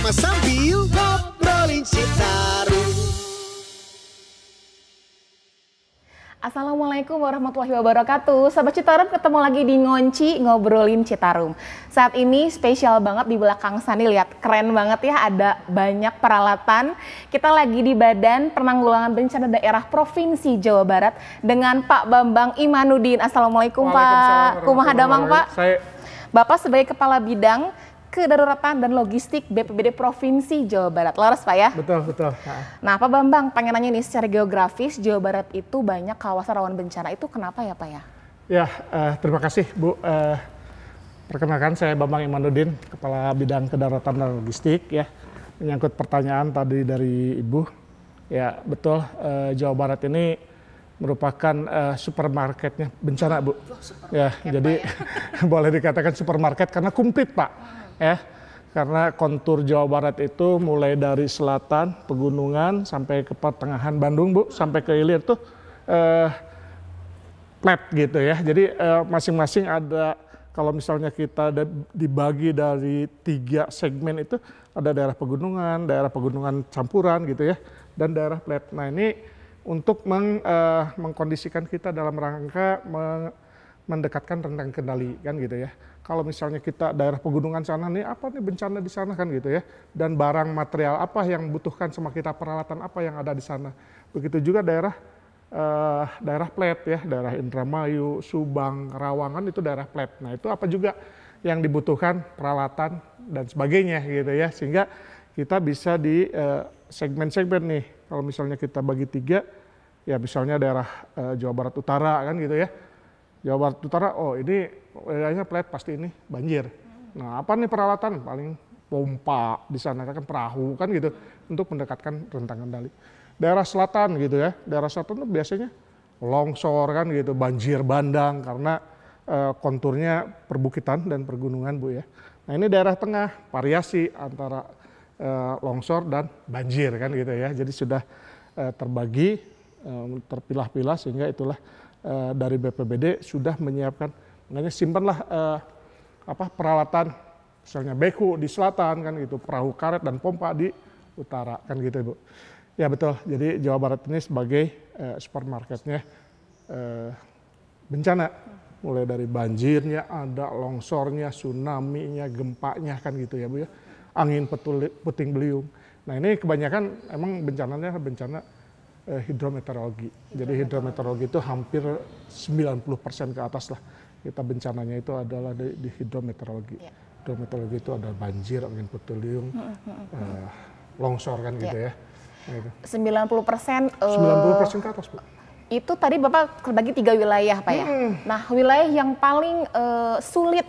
bersama sambil ngobrolin Citarum. Assalamualaikum warahmatullahi wabarakatuh. Sahabat Citarum, ketemu lagi di Ngonci Ngobrolin Citarum. Saat ini spesial banget di belakang Sani, lihat keren banget ya, ada banyak peralatan. Kita lagi di Badan Penanggulangan Bencana Daerah Provinsi Jawa Barat dengan Pak Bambang Imanuddin. Assalamualaikum Pak. Kumaha damang Pak? Bapak sebagai Kepala Bidang Kedaruratan dan Logistik BPBD Provinsi Jawa Barat. Laras Pak ya? Betul, betul. Nah Pak Bambang, pengen nanya nih, secara geografis Jawa Barat itu banyak kawasan rawan bencana, itu kenapa ya Pak ya? Ya, terima kasih Bu. Perkenalkan saya Bambang Imanuddin, Kepala Bidang Kedaruratan dan Logistik ya. Menyangkut pertanyaan tadi dari Ibu, ya betul, Jawa Barat ini merupakan supermarketnya bencana Bu. Ya, jadi boleh dikatakan supermarket karena komplit Pak. Ya, karena kontur Jawa Barat itu mulai dari selatan, pegunungan sampai ke pertengahan Bandung Bu, sampai ke hilir tuh flat gitu ya. Jadi masing-masing ada, kalau misalnya kita dibagi dari 3 segmen itu, ada daerah pegunungan campuran gitu ya, dan daerah flat. Nah ini untuk mengkondisikan kita dalam rangka mendekatkan rentang kendali kan gitu ya. Kalau misalnya kita daerah pegunungan sana nih, apa nih bencana di sana kan gitu ya. Dan barang material apa yang butuhkan sama kita, peralatan apa yang ada di sana. Begitu juga daerah flat ya, daerah Indramayu, Subang, Rawangan itu daerah flat. Nah itu apa juga yang dibutuhkan, peralatan dan sebagainya gitu ya. Sehingga kita bisa di segmen-segmen nih. Kalau misalnya kita bagi 3, ya misalnya daerah Jawa Barat Utara kan gitu ya. Jawa Barat Utara, oh ini wilayahnya flat, pasti ini banjir. Nah apa nih peralatan? Paling pompa di sana kan, perahu kan gitu, untuk mendekatkan rentang kendali. Daerah selatan gitu ya, daerah selatan tuh biasanya longsor kan gitu, banjir bandang karena konturnya perbukitan dan pergunungan Bu ya. Nah ini daerah tengah, variasi antara longsor dan banjir kan gitu ya. Jadi sudah terbagi, terpilah-pilah, sehingga itulah dari BPBD sudah menyiapkan, makanya simpanlah peralatan, misalnya beku di selatan kan gitu, perahu karet dan pompa di utara kan gitu Bu. Ya betul, jadi Jawa Barat ini sebagai supermarketnya bencana, mulai dari banjirnya, ada longsornya, tsunami-nya, gempanya kan gitu ya Bu ya, angin puting beliung. Nah ini kebanyakan emang bencananya bencana hidrometeorologi. Jadi hidrometeorologi itu hampir 90% ke atas lah. Kita bencananya itu adalah di hidrometeorologi. Ya. Hidrometeorologi itu ada banjir, angin puting beliung, longsor kan gitu ya. Gitu. 90%? 90% ke atas Bu. Itu tadi Bapak terbagi 3 wilayah Pak ya? Nah wilayah yang paling sulit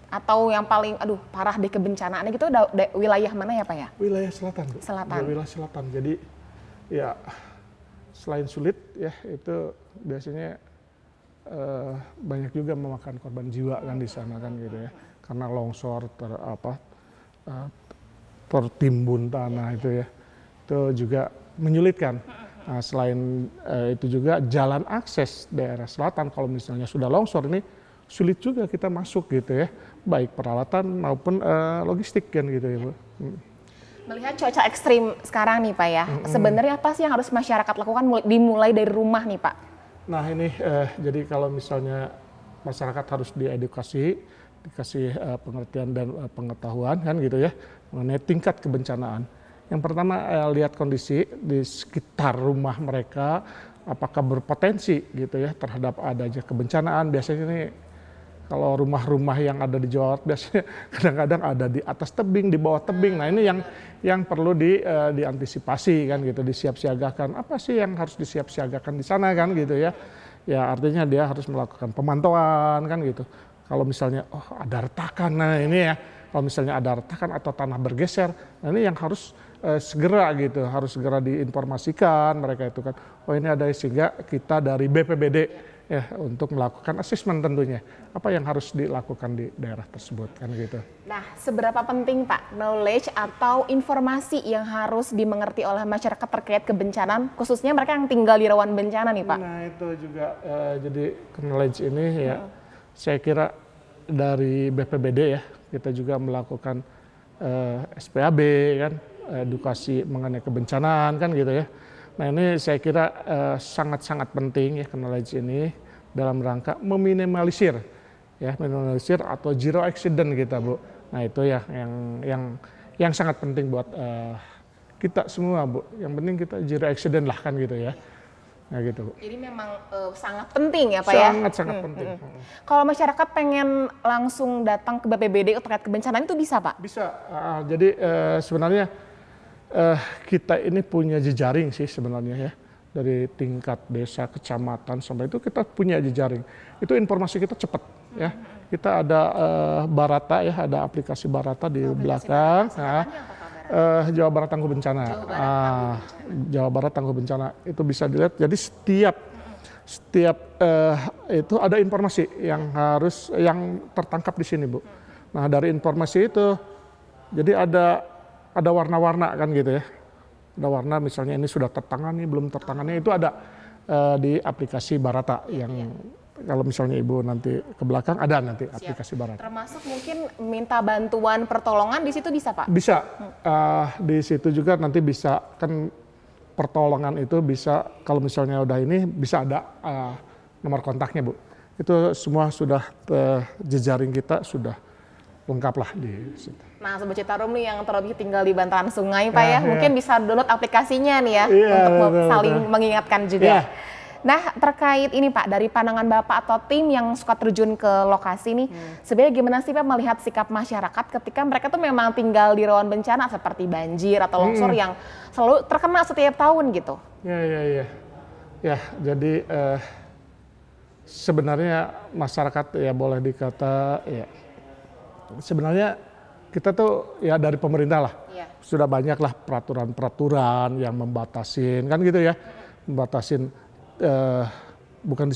atau yang paling parah deh kebencanaannya gitu, wilayah mana ya Pak ya? Wilayah selatan Bu. Selatan. Ya, wilayah selatan. Jadi ya selain sulit ya, itu biasanya banyak juga memakan korban jiwa kan di sana kan gitu ya, karena longsor tertimbun tanah itu ya, itu juga menyulitkan. Nah, selain itu juga jalan akses daerah selatan, kalau misalnya sudah longsor ini sulit juga kita masuk gitu ya, baik peralatan maupun logistik kan gitu ya Bu. Melihat cuaca ekstrim sekarang nih Pak ya, sebenarnya apa sih yang harus masyarakat lakukan dimulai dari rumah nih Pak? Nah ini jadi kalau misalnya masyarakat harus diedukasi, dikasih pengertian dan pengetahuan kan gitu ya, mengenai tingkat kebencanaan. Yang pertama lihat kondisi di sekitar rumah mereka, apakah berpotensi gitu ya terhadap adanya kebencanaan. Biasanya ini kalau rumah-rumah yang ada di Jawa Barat biasanya kadang-kadang ada di atas tebing, di bawah tebing. Nah ini yang perlu diantisipasi kan gitu, disiapsiagakan. Apa sih yang harus disiapsiagakan di sana kan gitu ya. Ya artinya dia harus melakukan pemantauan kan gitu. Kalau misalnya ada retakan, nah ini ya. Kalau misalnya ada retakan atau tanah bergeser, nah ini yang harus segera gitu, harus segera diinformasikan mereka itu kan. Oh ini ada, sehingga kita dari BPBD ya untuk melakukan asesmen tentunya apa yang harus dilakukan di daerah tersebut kan gitu. Nah, seberapa penting Pak knowledge atau informasi yang harus dimengerti oleh masyarakat terkait kebencanaan, khususnya mereka yang tinggal di rawan bencana nih Pak? Nah itu juga jadi knowledge ini ya, saya kira dari BPBD ya kita juga melakukan SPAB kan, edukasi mengenai kebencanaan kan gitu ya. Nah ini saya kira sangat-sangat penting ya knowledge ini dalam rangka meminimalisir atau zero accident kita Bu. Nah itu ya yang sangat penting buat kita semua Bu. Yang penting kita zero accident lah kan gitu ya. Nah gitu Bu. Jadi memang sangat penting ya Pak ya? Sangat penting. Kalau masyarakat pengen langsung datang ke BPBD terkait kebencanaan itu bisa Pak? Bisa, jadi sebenarnya kita ini punya jejaring sih sebenarnya ya. Dari tingkat desa, kecamatan sampai itu kita punya jejaring. Itu informasi kita cepat ya. Kita ada Barata ya, ada aplikasi Barata di belakang. Jawa Barat Tangguh Bencana. Jawa Barat Tangguh Bencana itu bisa dilihat. Jadi setiap itu ada informasi yang tertangkap di sini Bu. Nah dari informasi itu jadi ada warna-warna kan gitu ya. Ada warna misalnya ini sudah tertangani, belum tertangani itu ada di aplikasi Barata yang kalau misalnya Ibu nanti ke belakang ada nanti aplikasi Barata. Termasuk mungkin minta bantuan pertolongan di situ bisa Pak? Bisa, di situ juga nanti bisa kan pertolongan itu bisa kalau misalnya udah ini bisa ada nomor kontaknya Bu. Itu semua sudah jejaring kita sudah lengkap lah di situ. Nah Sobat Citarum nih yang terlebih tinggal di bantaran sungai Pak ya, mungkin bisa download aplikasinya nih ya untuk saling mengingatkan juga. Nah terkait ini Pak, dari pandangan Bapak atau tim yang suka terjun ke lokasi nih, sebenarnya gimana sih Pak melihat sikap masyarakat ketika mereka tuh memang tinggal di rawan bencana seperti banjir atau longsor yang selalu terkena setiap tahun gitu? Ya, jadi sebenarnya masyarakat ya boleh dikata ya sebenarnya kita tuh ya dari pemerintah lah sudah banyak lah peraturan-peraturan yang membatasin kan gitu ya, membatasin bukan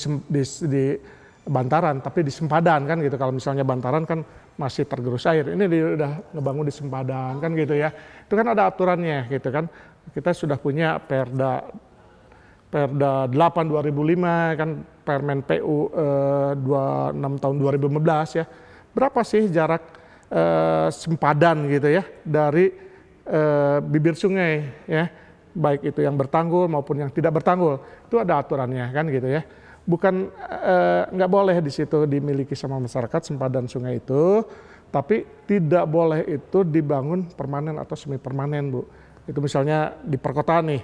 di bantaran tapi di sempadan kan gitu. Kalau misalnya bantaran kan masih tergerus air, ini udah ngebangun di sempadan kan gitu ya. Itu kan ada aturannya gitu kan. Kita sudah punya Perda 8 2005 kan, Permen PU 26 tahun 2015 ya. Berapa sih jarak sempadan gitu ya dari bibir sungai ya, baik itu yang bertanggul maupun yang tidak bertanggul, itu ada aturannya kan gitu ya. Bukan nggak boleh di situ dimiliki sama masyarakat sempadan sungai itu, tapi tidak boleh itu dibangun permanen atau semi permanen Bu. Itu misalnya di perkotaan nih,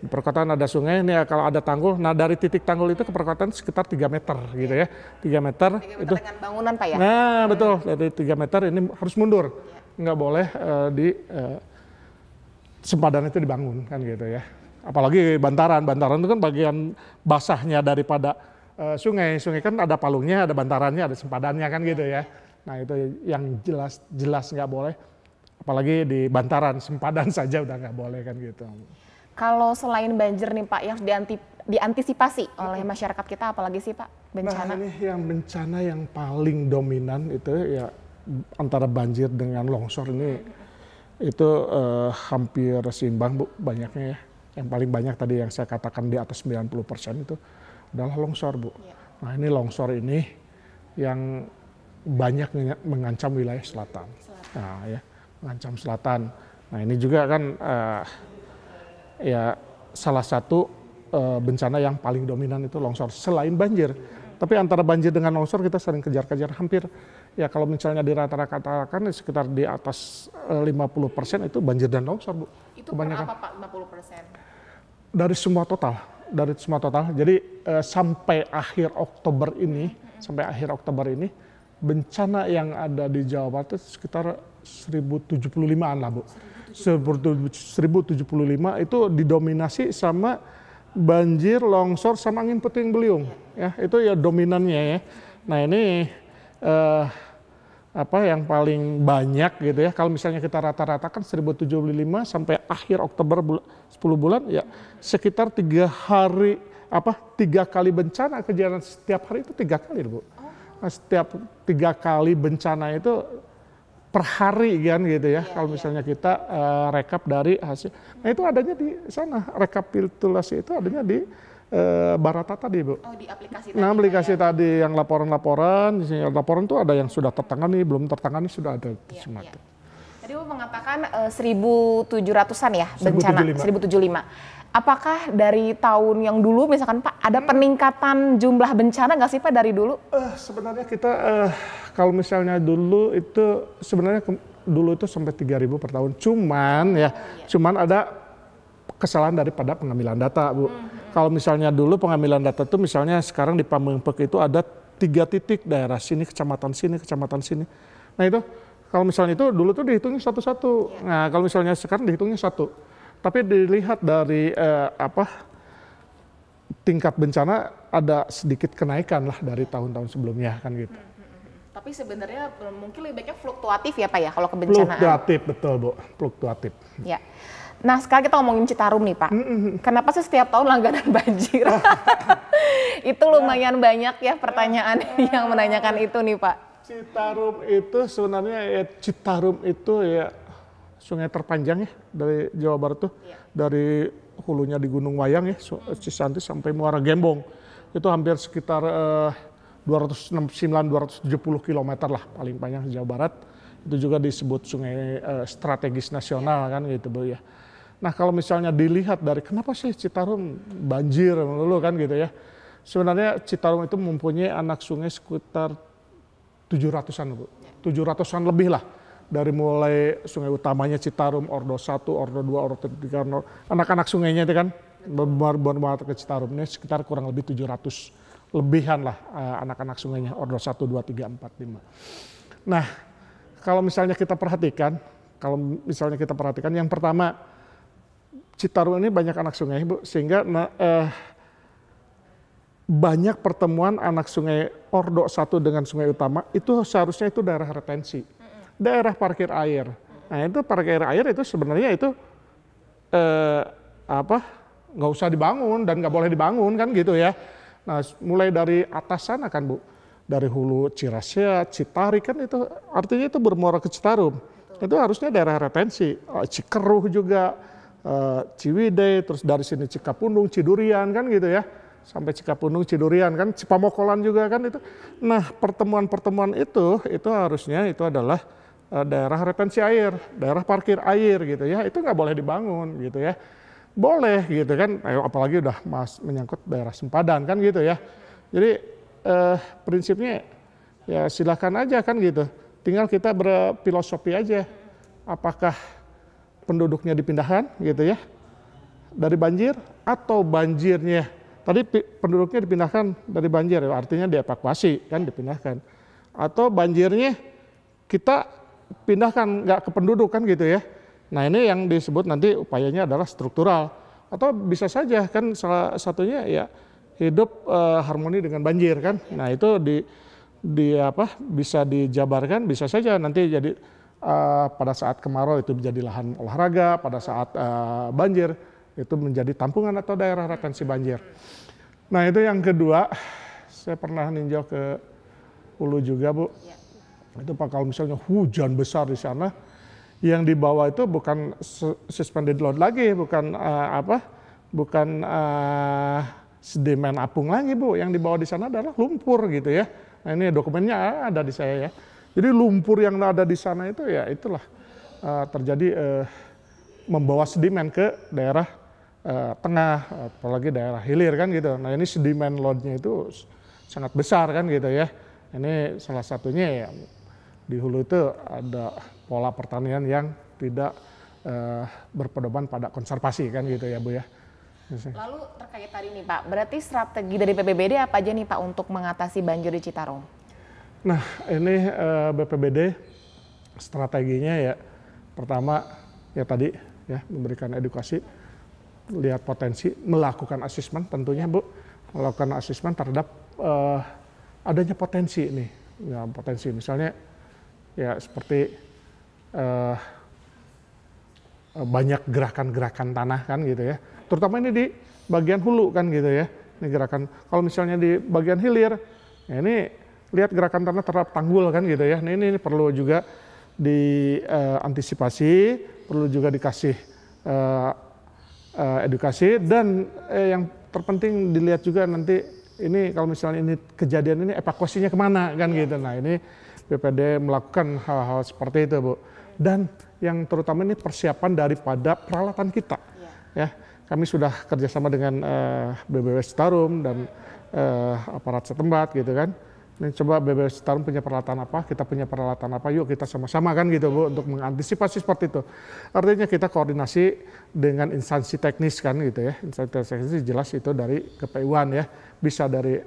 di perkotaan ada sungai ini ya, kalau ada tanggul, nah dari titik tanggul itu ke perkotaan sekitar 3 meter gitu ya, 3 meter itu dengan bangunan Pak ya? Nah betul, dari 3 meter ini harus mundur, nggak boleh di sempadan itu dibangun kan gitu ya. Apalagi bantaran itu kan bagian basahnya daripada sungai kan ada palungnya, ada bantarannya, ada sempadannya kan gitu ya. Nah itu yang jelas nggak boleh, apalagi di bantaran, sempadan saja udah nggak boleh kan gitu. Kalau selain banjir nih Pak yang diantisipasi oleh masyarakat kita apalagi sih Pak bencana? Nah ini yang bencana yang paling dominan itu ya antara banjir dengan longsor ini itu hampir seimbang Bu banyaknya ya. Yang paling banyak tadi yang saya katakan di atas 90% itu adalah longsor Bu. Nah ini longsor ini yang banyak mengancam wilayah selatan. Nah ya, mengancam selatan. Nah ini juga kan ya salah satu bencana yang paling dominan itu longsor selain banjir. Tapi antara banjir dengan longsor kita sering kejar-kejar hampir ya kalau misalnya di rata-rata kan sekitar di atas 50% itu banjir dan longsor Bu. Itu kebanyakan. Apa Pak 50%? Dari semua total. Jadi sampai akhir Oktober ini bencana yang ada di Jawa Barat itu sekitar 1075-an lah Bu. 1075 itu didominasi sama banjir, longsor, sama angin puting beliung. Ya, itu ya dominannya ya. Nah ini yang paling banyak gitu ya. Kalau misalnya kita rata-ratakan 1075 sampai akhir Oktober 10 bulan ya sekitar 3 kali bencana kejadian setiap hari itu 3 kali Bu. Nah, setiap 3 kali bencana itu per hari kan gitu ya. Kalau misalnya kita rekap dari hasil. Nah itu adanya di sana, rekapitulasi itu adanya di Barata tadi Bu. Oh di aplikasi tadi. Nah aplikasi tadi yang laporan-laporan, laporan tuh ada yang sudah tertangani, belum tertangani sudah ada semua. Tadi Bu mengatakan 1.700-an ya bencana, 1.075. Apakah dari tahun yang dulu misalkan Pak ada peningkatan jumlah bencana nggak sih Pak dari dulu? Sebenarnya kita kalau misalnya dulu itu sebenarnya dulu itu sampai 3.000 per tahun. Cuman ada kesalahan daripada pengambilan data, Bu. Kalau misalnya dulu pengambilan data itu misalnya sekarang di Pamengpeuk itu ada 3 titik daerah sini, kecamatan sini. Nah itu kalau misalnya itu dulu tuh dihitungnya satu-satu. Nah kalau misalnya sekarang dihitungnya satu. Tapi dilihat dari tingkat bencana ada sedikit kenaikan lah dari tahun-tahun sebelumnya kan gitu. Tapi sebenarnya mungkin lebih baiknya fluktuatif ya Pak ya kalau kebencanaan. Fluktuatif betul Bu, fluktuatif. Ya. Nah sekarang kita ngomongin Citarum nih Pak. Kenapa sih setiap tahun langganan banjir? Itu lumayan banyak ya pertanyaan yang menanyakan itu nih Pak. Citarum itu sebenarnya Citarum itu ya sungai terpanjang ya dari Jawa Barat tuh, dari hulunya di Gunung Wayang ya, Cisanti sampai Muara Gembong. Itu hampir sekitar 270 km lah paling panjang Jawa Barat. Itu juga disebut sungai strategis nasional kan gitu Bu ya. Nah kalau misalnya dilihat dari kenapa sih Citarum banjir dulu kan gitu ya. Sebenarnya Citarum itu mempunyai anak sungai sekitar 700-an Bu, 700-an lebih lah. Dari mulai sungai utamanya Citarum, Ordo 1, Ordo 2, Ordo 3, anak-anak sungainya itu kan bermuara ke Citarum ini sekitar kurang lebih 700 lebihan lah anak-anak sungainya, Ordo 1, 2, 3, 4, 5. Nah kalau misalnya kita perhatikan, yang pertama Citarum ini banyak anak sungai Bu, sehingga banyak pertemuan anak sungai Ordo 1 dengan sungai utama itu seharusnya itu daerah retensi. Daerah parkir air. Nah itu parkir air itu sebenarnya itu nggak usah dibangun dan nggak boleh dibangun kan gitu ya. Nah mulai dari atas sana kan Bu, dari hulu Cirasea, Citari kan itu artinya itu bermuara ke Citarum. Itu harusnya daerah retensi. Cikeruh juga, Ciwidey, terus dari sini Cikapundung, Cidurian kan gitu ya. Sampai Cikapundung, Cidurian kan, Cipamokolan juga kan itu. Nah pertemuan-pertemuan itu harusnya itu adalah daerah retensi air, daerah parkir air gitu ya, itu nggak boleh dibangun gitu ya. Boleh gitu kan, apalagi udah menyangkut daerah sempadan kan gitu ya. Jadi prinsipnya ya silakan aja kan gitu, tinggal kita berfilosofi aja, apakah penduduknya dipindahkan gitu ya dari banjir atau banjirnya, tadi penduduknya dipindahkan dari banjir, artinya dievakuasi kan dipindahkan, atau banjirnya kita pindahkan nggak ke penduduk kan gitu ya. Nah ini yang disebut nanti upayanya adalah struktural, atau bisa saja kan salah satunya ya hidup harmoni dengan banjir kan. Nah itu bisa dijabarkan, bisa saja nanti jadi pada saat kemarau itu menjadi lahan olahraga, pada saat banjir itu menjadi tampungan atau daerah retensi banjir. Nah itu yang kedua, saya pernah ninjau ke hulu juga Bu. Itu Pak kalau misalnya hujan besar di sana, yang di bawah itu bukan suspended load lagi, bukan sedimen apung lagi Bu. Yang di bawah di sana adalah lumpur gitu ya. Nah ini dokumennya ada di saya ya. Jadi lumpur yang ada di sana itu ya itulah terjadi membawa sedimen ke daerah tengah, apalagi daerah hilir kan gitu. Nah ini sedimen loadnya itu sangat besar kan gitu ya. Ini salah satunya ya di hulu itu ada pola pertanian yang tidak berpedoman pada konservasi kan gitu ya Bu ya. Lalu terkait tadi nih Pak, berarti strategi dari BPBD apa aja nih Pak untuk mengatasi banjir di Citarum? Nah ini BPBD strateginya ya pertama ya tadi ya memberikan edukasi, lihat potensi, melakukan asesmen tentunya Bu, melakukan asesmen terhadap adanya potensi nih, ya potensi misalnya ya seperti banyak gerakan-gerakan tanah kan gitu ya, terutama ini di bagian hulu kan gitu ya, ini gerakan. Kalau misalnya di bagian hilir, ya ini lihat gerakan tanah terhadap tanggul kan gitu ya, nah ini perlu juga diantisipasi, perlu juga dikasih edukasi, dan yang terpenting dilihat juga nanti ini kalau misalnya ini kejadian ini evakuasinya kemana kan gitu. Nah ini BPD melakukan hal-hal seperti itu Bu. Dan yang terutama ini persiapan daripada peralatan kita. Ya, kami sudah kerjasama dengan BBW Citarum dan aparat setempat gitu kan. Ini coba BBW Citarum punya peralatan apa, kita punya peralatan apa, yuk kita sama-sama kan gitu Bu untuk mengantisipasi seperti itu. Artinya kita koordinasi dengan instansi teknis kan gitu ya. Instansi teknis jelas itu dari KPU-an ya, bisa dari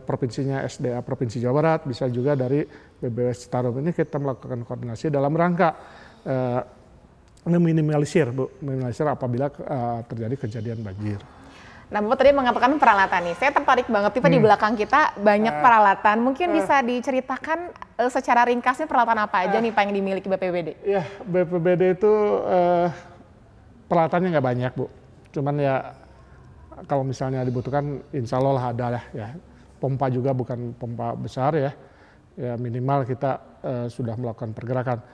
provinsinya SDA Provinsi Jawa Barat, bisa juga dari BBW Citarum. Ini kita melakukan koordinasi dalam rangka meminimalisir apabila terjadi kejadian banjir. Nah, Bapak tadi mengatakan peralatan nih. Saya tertarik banget nih Pak, di belakang kita banyak peralatan. Mungkin bisa diceritakan secara ringkasnya peralatan apa aja nih Pak yang dimiliki BPBD? Ya, BPBD itu peralatannya nggak banyak Bu. Cuman ya kalau misalnya dibutuhkan insya Allah lah ada lah ya. Pompa juga bukan pompa besar ya. Ya minimal kita sudah melakukan pergerakan.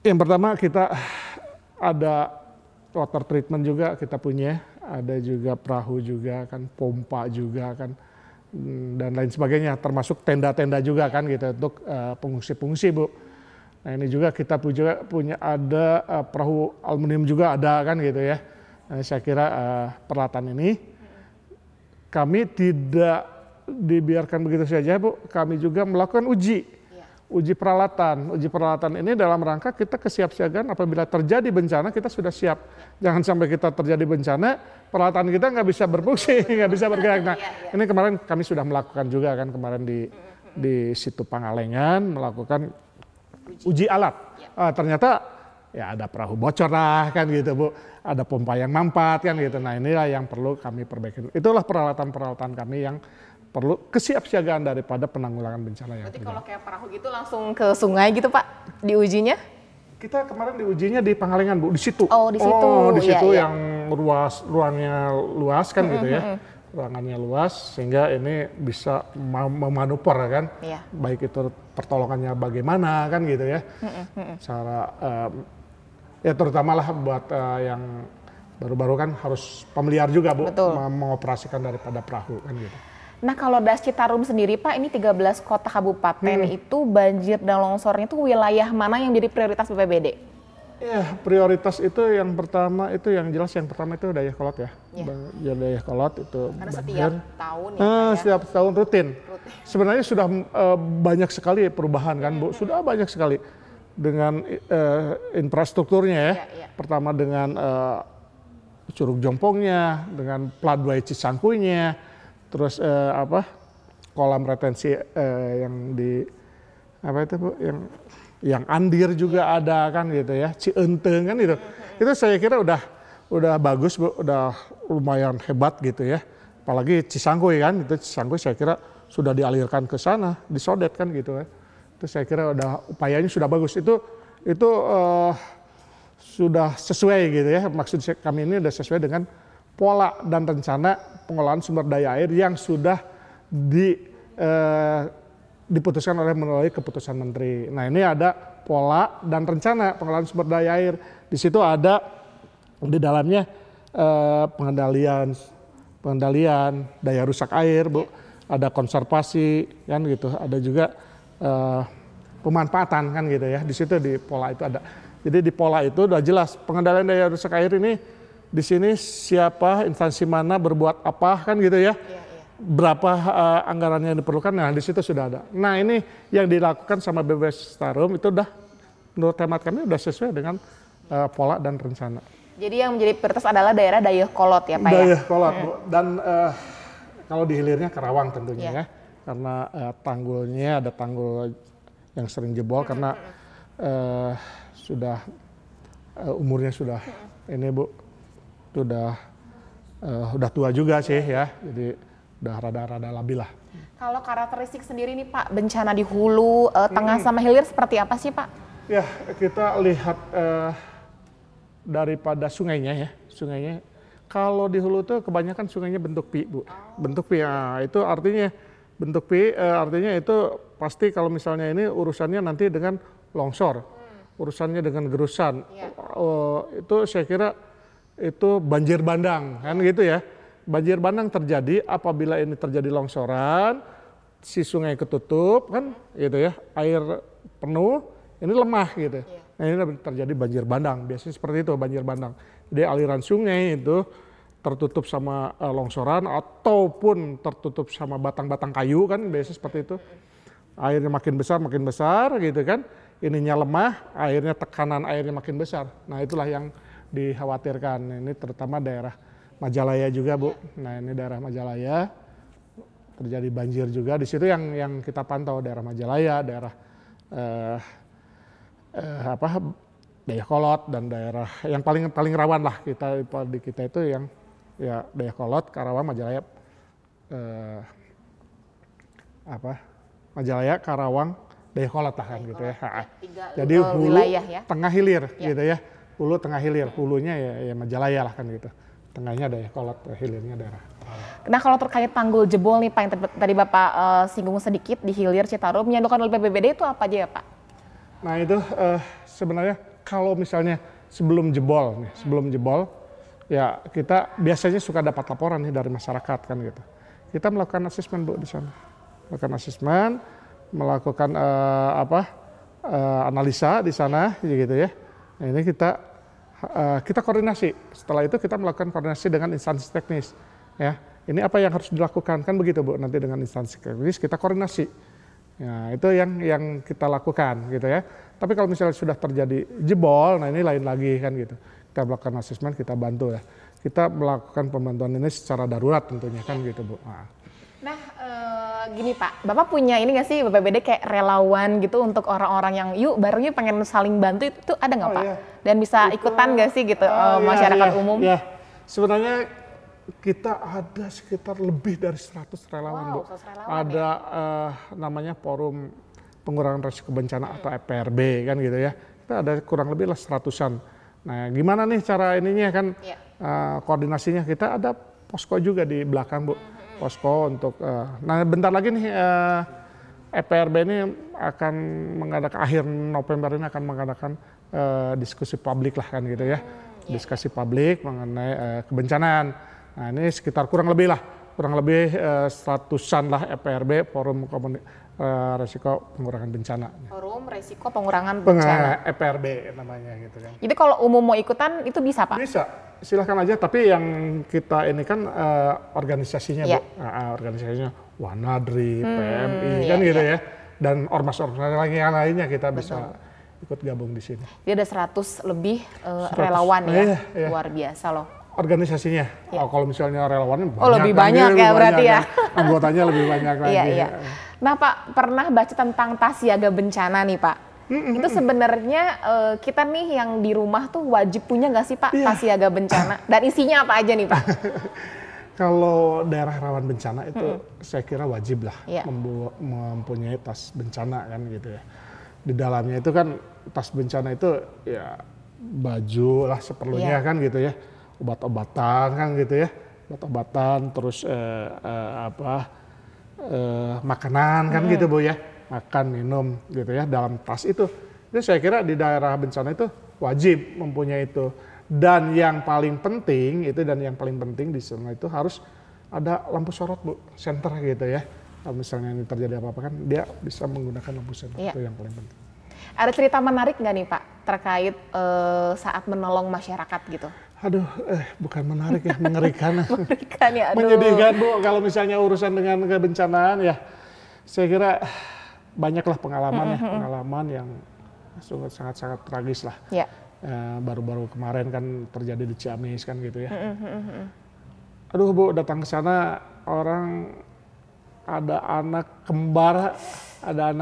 Yang pertama kita ada water treatment juga kita punya. Ada juga perahu juga kan, pompa juga kan, dan lain sebagainya, termasuk tenda-tenda juga kan gitu untuk pengungsi-pengungsi Bu. Nah ini juga kita punya ada perahu aluminium juga ada kan gitu ya. Nah, saya kira peralatan ini kami tidak dibiarkan begitu saja Bu, kami juga melakukan uji peralatan. Uji peralatan ini dalam rangka kita kesiapsiagaan apabila terjadi bencana kita sudah siap. Jangan sampai kita terjadi bencana, peralatan kita nggak bisa berfungsi, nggak bisa bergerak. Nah, ini kemarin kami sudah melakukan juga kan kemarin di situ Pangalengan melakukan uji alat. Ternyata ya ada perahu bocor lah kan gitu Bu, ada pompa yang mampat kan gitu. Nah inilah yang perlu kami perbaiki. Itulah peralatan-peralatan kami yang perlu kesiapsiagaan daripada penanggulangan bencana yang terjadi. Berarti kalau kayak perahu gitu langsung ke sungai gitu Pak diujinya? Kita kemarin diujinya di Pangalengan Bu, di situ. Oh di situ. Di situ yang ruangnya luas kan gitu ya. Ruangannya luas sehingga ini bisa memanuver kan. Baik itu pertolongannya bagaimana kan gitu ya. Cara ya terutama lah buat yang baru-baru kan harus pemeliharaan juga Bu, mengoperasikan daripada perahu kan gitu. Nah kalau Das Citarum sendiri Pak, ini 13 kota kabupaten itu banjir dan longsornya itu wilayah mana yang jadi prioritas BPBD? Ya prioritas itu yang pertama itu yang jelas yang pertama itu Dayakolot ya. Dayakolot itu karena banjir. Setiap tahun ya setiap tahun rutin. Sebenarnya sudah banyak sekali perubahan kan Bu, sudah banyak sekali dengan infrastrukturnya ya. Pertama dengan Curug Jompongnya, dengan Pladwai Cisangkuinya, terus kolam retensi yang di apa itu Bu, yang Andir juga ada kan gitu ya, Cienteng kan gitu. Itu saya kira udah bagus Bu, udah lumayan hebat gitu ya. Apalagi Cisangkuy kan, itu Cisangkuy saya kira sudah dialirkan ke sana, disodet kan gitu ya. Itu saya kira udah upayanya sudah bagus. Itu sudah sesuai gitu ya. Maksud kami ini sudah sesuai dengan pola dan rencana pengolahan sumber daya air yang sudah diputuskan melalui keputusan menteri. Nah ini ada pola dan rencana pengolahan sumber daya air. Di situ ada di dalamnya pengendalian daya rusak air Bu, ada konservasi kan gitu, ada juga pemanfaatan kan gitu ya. Di situ di pola itu ada. Jadi di pola itu udah jelas pengendalian daya rusak air ini. Di sini siapa, instansi mana, berbuat apa kan gitu ya. Berapa anggarannya yang diperlukan, nah di situ sudah ada. Nah ini yang dilakukan sama BBW Citarum itu udah menurut hemat kami udah sesuai dengan pola dan rencana. Jadi yang menjadi prioritas adalah daerah Dayakolot ya Pak ya? Dayakolot Bu. Dan kalau di hilirnya Karawang tentunya ya. Karena tanggulnya ada tanggul yang sering jebol karena sudah umurnya sudah ini Bu. Udah tua juga sih ya, jadi udah rada-rada labil lah. Kalau karakteristik sendiri nih Pak, bencana di hulu, tengah sama hilir seperti apa sih Pak? Ya kita lihat daripada sungainya ya, sungainya. Kalau di hulu tuh kebanyakan sungainya bentuk pi Bu, bentuk pi. Nah, itu artinya bentuk pi, artinya itu pasti kalau misalnya ini urusannya nanti dengan longsor, urusannya dengan gerusan. Itu saya kira itu banjir bandang kan gitu ya. Banjir bandang terjadi apabila ini terjadi longsoran, si sungai ketutup kan gitu ya, air penuh ini lemah gitu. Nah ini terjadi banjir bandang, biasanya seperti itu banjir bandang. Jadi aliran sungai itu tertutup sama longsoran ataupun tertutup sama batang-batang kayu kan, biasanya seperti itu. Airnya makin besar gitu kan, ininya lemah, airnya tekanan airnya makin besar. Nah itulah yang dikhawatirkan, ini terutama daerah Majalaya juga Bu. Nah ini daerah Majalaya terjadi banjir juga, di situ yang kita pantau daerah Majalaya, daerah Dayakolot dan daerah yang paling rawan lah di kita itu yang ya Dayakolot, Karawang, Majalaya, Majalaya, Karawang, Dayakolot lah kan gitu ya. Jadi hulu, ya? tengah hilir gitu ya. Hulu, tengah hilir, hulunya ya Majalaya lah kan gitu. Tengahnya Dayakolot, hilirnya daerah. Nah kalau terkait tanggul jebol nih Pak, yang tadi Bapak singgung sedikit di hilir Citarum, yang dilakukan oleh BPBD itu apa aja ya Pak? Nah itu sebenarnya kalau misalnya sebelum jebol ya kita biasanya suka dapat laporan nih dari masyarakat kan gitu. Kita melakukan asesmen Bu di sana, melakukan analisa di sana gitu ya. Nah, ini kita koordinasi. Setelah itu kita melakukan koordinasi dengan instansi teknis ya. Ini apa yang harus dilakukan kan begitu Bu, nanti dengan instansi teknis kita koordinasi. Ya, itu yang kita lakukan gitu ya. Tapi kalau misalnya sudah terjadi jebol, nah ini lain lagi kan gitu. Kita melakukan asesmen, kita bantu ya. Kita melakukan pembantuan ini secara darurat tentunya kan gitu Bu. Nah gini Pak, Bapak punya ini nggak sih BPBD kayak relawan gitu untuk orang-orang yang barengnya pengen saling bantu, itu ada nggak Pak? Iya. Dan bisa ikutan nggak sih gitu masyarakat umum? Ya, sebenarnya kita ada sekitar lebih dari 100 relawan Bu. 100 relawan, ada namanya Forum Pengurangan Risiko Bencana atau FPRB kan gitu ya. Kita ada kurang lebih lah 100-an. Nah gimana nih cara ininya kan koordinasinya, kita ada posko juga di belakang Bu. Posko untuk, nah bentar lagi nih FPRB ini akan mengadakan, akhir November ini akan mengadakan diskusi publik lah kan gitu ya. Diskusi publik mengenai kebencanaan. Nah ini sekitar kurang lebih 100-an lah FPRB, Forum Resiko Pengurangan Bencana. Forum Resiko Pengurangan Bencana. FPRB namanya gitu kan. Jadi kalau umum mau ikutan itu bisa Pak? Bisa, silahkan aja. Tapi yang kita ini kan organisasinya Bu, organisasinya Wanadri, PMI kan gitu ya. Dan ormas-ormas lainnya kita bisa ikut gabung di sini. Dia ada 100 lebih relawan ya, luar biasa loh. Organisasinya, kalau misalnya relawannya banyak. Lebih banyak ya berarti ya. Anggotanya lebih banyak lagi. Iya. Nah Pak, pernah baca tentang tas siaga bencana nih Pak? Itu sebenarnya kita nih yang di rumah tuh wajib punya nggak sih Pak tas siaga bencana? Dan isinya apa aja nih Pak? Kalau daerah rawan bencana itu saya kira wajib lah mempunyai tas bencana kan gitu ya. Di dalamnya itu kan tas bencana itu ya baju lah seperlunya kan gitu ya. Obat-obatan kan gitu ya, obat-obatan terus makanan kan gitu Bu ya, makan minum gitu ya dalam tas itu saya kira di daerah bencana itu wajib mempunyai itu. Dan yang paling penting di sana itu harus ada lampu sorot Bu, senter gitu ya. Kalau misalnya ini terjadi apa-apa kan dia bisa menggunakan lampu senter, itu yang paling penting. Ada cerita menarik nggak nih Pak terkait saat menolong masyarakat gitu? Aduh, bukan menarik ya, mengerikan. Mengerikan ya, aduh. Menyedihkan Bu, kalau misalnya urusan dengan kebencanaan ya, saya kira banyaklah pengalaman yang sangat-sangat tragis lah. Ya. Baru-baru kemarin kan terjadi di Ciamis kan gitu ya. Aduh Bu, datang ke sana orang ada anak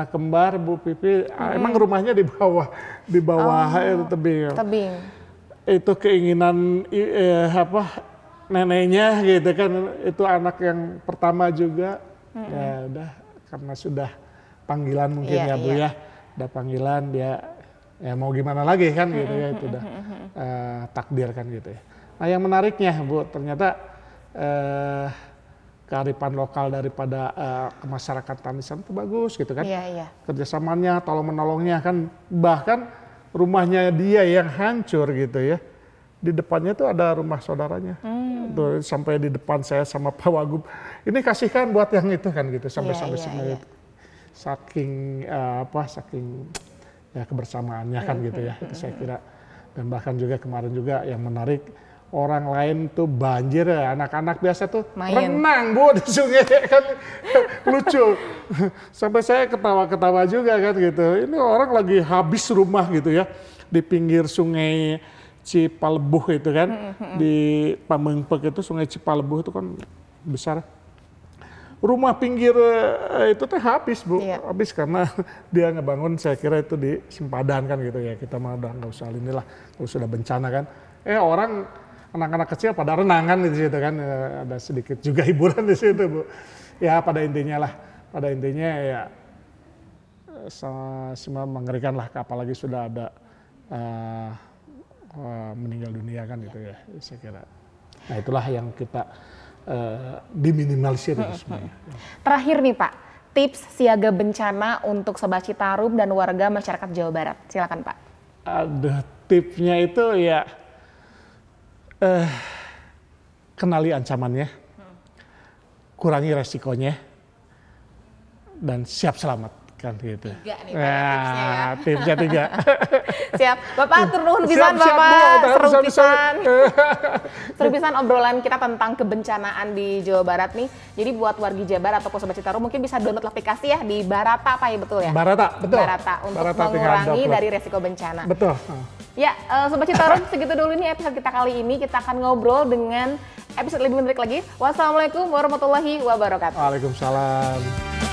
kembar Bu Pipi, emang rumahnya di bawah itu tebing. Itu keinginan neneknya gitu kan, itu anak yang pertama juga. Ya udah, karena sudah panggilan mungkin ya Bu ya, udah panggilan dia ya mau gimana lagi kan gitu ya, itu udah takdir kan gitu ya. Nah yang menariknya Bu, ternyata kearifan lokal daripada kemasyarakatan di sana itu bagus gitu kan. Kerjasamanya, tolong menolongnya kan, bahkan rumahnya dia yang hancur gitu ya. Di depannya tuh ada rumah saudaranya. Tuh sampai di depan saya sama Pak Wagub. Ini kasihkan buat yang itu kan gitu, sampai itu. Saking ya kebersamaannya kan gitu ya, itu saya kira. Dan bahkan juga kemarin juga yang menarik, orang lain tuh banjir ya, anak-anak biasa tuh renang Bu di sungai kan lucu. Sampai saya ketawa-ketawa juga kan gitu. Ini orang lagi habis rumah gitu ya di pinggir sungai Cipalebuh itu kan, di Pamengpek itu sungai Cipalebuh itu kan besar. Rumah pinggir itu teh habis Bu, habis karena dia ngebangun saya kira itu di sempadan kan gitu ya. Kita mah udah nggak usah inilah, sudah bencana kan. Orang anak-anak kecil pada renang kan di situ kan, ada sedikit juga hiburan di situ Bu. Ya pada intinya ya semua mengerikan lah, apalagi sudah ada meninggal dunia kan gitu ya, saya kira. Nah itulah yang kita diminimalisir semuanya. Terakhir nih Pak, tips siaga bencana untuk Sobat Citarum dan warga masyarakat Jawa Barat. Silakan Pak. Ada tipsnya itu ya kenali ancamannya, kurangi resikonya, dan siap selamat kan gitu. 3 nih tipsnya ya. Tipsnya 3. Siap, Bapak atur nuhun pisan Bapak, seru pisan obrolan kita tentang kebencanaan di Jawa Barat nih. Jadi buat wargi Jabar ataupun Sobat Citarum mungkin bisa download aplikasi ya di Barata Pak ya, betul ya? Barata, betul. Barata untuk mengurangi dari resiko bencana. Betul. Ya, Sobat Citarum, segitu dulu nih episode kita kali ini. Kita akan ngobrol dengan episode lebih menarik lagi. Wassalamualaikum warahmatullahi wabarakatuh. Waalaikumsalam.